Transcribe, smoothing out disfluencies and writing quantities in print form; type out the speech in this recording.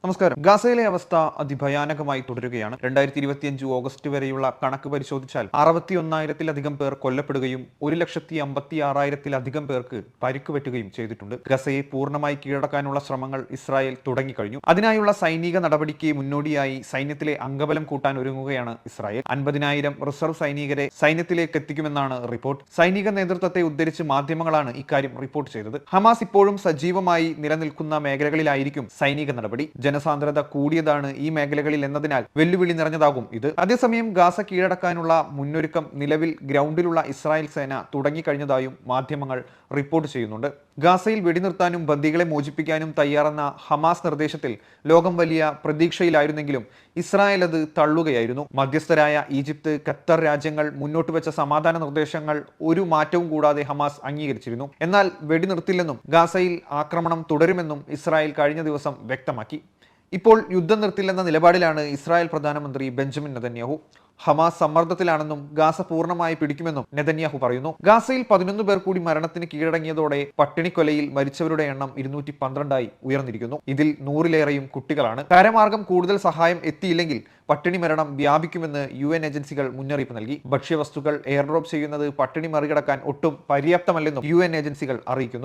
നമസ്കാരം. ഗാസയിലെ അവസ്ഥ അതിഭയാനകമായി തുടരുകയാണ്. 2025 ഓഗസ്റ്റ് വരെയുള്ള കണക്ക് പരിശോധിച്ചാൽ 61,000-ലധികം പേർ കൊല്ലപ്പെടുകയും 1,56,000-ലധികം പേർക്ക് പരിക്കുപറ്റുകയും ചെയ്തിട്ടുണ്ട്. ഗസയെ പൂർണ്ണമായി കീഴടക്കാനുള്ള ശ്രമങ്ങൾ ഇസ്രായേൽ തുടങ്ങിക്കഴിഞ്ഞു. അതിനായുള്ള സൈനിക നടപടിക്ക് മുന്നോടിയായി സൈന്യത്തിലെ അംഗബലം കൂട്ടാൻ ഒരുങ്ങുകയാണ് ഇസ്രായേൽ. 50,000 റിസർവ് സൈനികരെ സൈന്യത്തിലേക്ക് എത്തിക്കുമെന്നാണ് റിപ്പോർട്ട്. സൈനിക നേതൃത്വത്തെ ഉദ്ധരിച്ച് മാധ്യമങ്ങളാണ് ഇക്കാര്യം റിപ്പോർട്ട് ചെയ്തത്. ഹമാസ് ഇപ്പോഴും സജീവമായി നിലനിൽക്കുന്ന മേഖലകളിലായിരിക്കും സൈനിക നടപടി. ജനസാന്ദ്രത കൂടിയതാണ് ഈ മേഖലകളിൽ എന്നതിനാൽ വെല്ലുവിളി നിറഞ്ഞതാകും ഇത്. അതേസമയം ഗാസ കീഴടക്കാനുള്ള മുന്നൊരുക്കം നിലവിൽ ഗ്രൗണ്ടിലുള്ള ഇസ്രായേൽ സേന തുടങ്ങിക്കഴിഞ്ഞതായും മാധ്യമങ്ങൾ റിപ്പോർട്ട് ചെയ്യുന്നുണ്ട്. ഗാസയിൽ വെടിനിർത്താനും ബന്ദികളെ മോചിപ്പിക്കാനും തയ്യാറെന്ന ഹമാസ് നിർദ്ദേശത്തിൽ ലോകം വലിയ പ്രതീക്ഷയിലായിരുന്നെങ്കിലും ഇസ്രായേൽ അത് തള്ളുകയായിരുന്നു. മധ്യസ്ഥരായ ഈജിപ്ത്, ഖത്തർ രാജ്യങ്ങൾ മുന്നോട്ട് വെച്ച സമാധാന നിർദ്ദേശങ്ങൾ ഒരു മാറ്റവും കൂടാതെ ഹമാസ് അംഗീകരിച്ചിരുന്നു. എന്നാൽ വെടിനിർത്തില്ലെന്നും ഗാസയിൽ ആക്രമണം തുടരുമെന്നും ഇസ്രായേൽ കഴിഞ്ഞ ദിവസം വ്യക്തമാക്കി. ഇപ്പോൾ യുദ്ധം നിർത്തില്ലെന്ന നിലപാടിലാണ് ഇസ്രായേൽ പ്രധാനമന്ത്രി ബെഞ്ചമിൻ നെതന്യാഹു. ഹമാസ് സമ്മർദ്ദത്തിലാണെന്നും ഗാസ പൂർണ്ണമായി പിടിക്കുമെന്നും നെതന്യാഹു പറയുന്നു. ഗാസയിൽ 11 പേർ കൂടി മരണത്തിന് കീഴടങ്ങിയതോടെ പട്ടിണിക്കൊലയിൽ മരിച്ചവരുടെ എണ്ണം 212 ഉയർന്നിരിക്കുന്നു. ഇതിൽ 100-ലേറെയും കുട്ടികളാണ്. കരമാർഗം കൂടുതൽ സഹായം എത്തിയില്ലെങ്കിൽ പട്ടിണി മരണം വ്യാപിക്കുമെന്ന് UN ഏജൻസികൾ മുന്നറിയിപ്പ് നൽകി. ഭക്ഷ്യവസ്തുക്കൾ എയർ ഡ്രോപ്പ് ചെയ്യുന്നത് പട്ടിണി മറികടക്കാൻ ഒട്ടും പര്യാപ്തമല്ലെന്നും UN ഏജൻസികൾ അറിയിക്കുന്നു.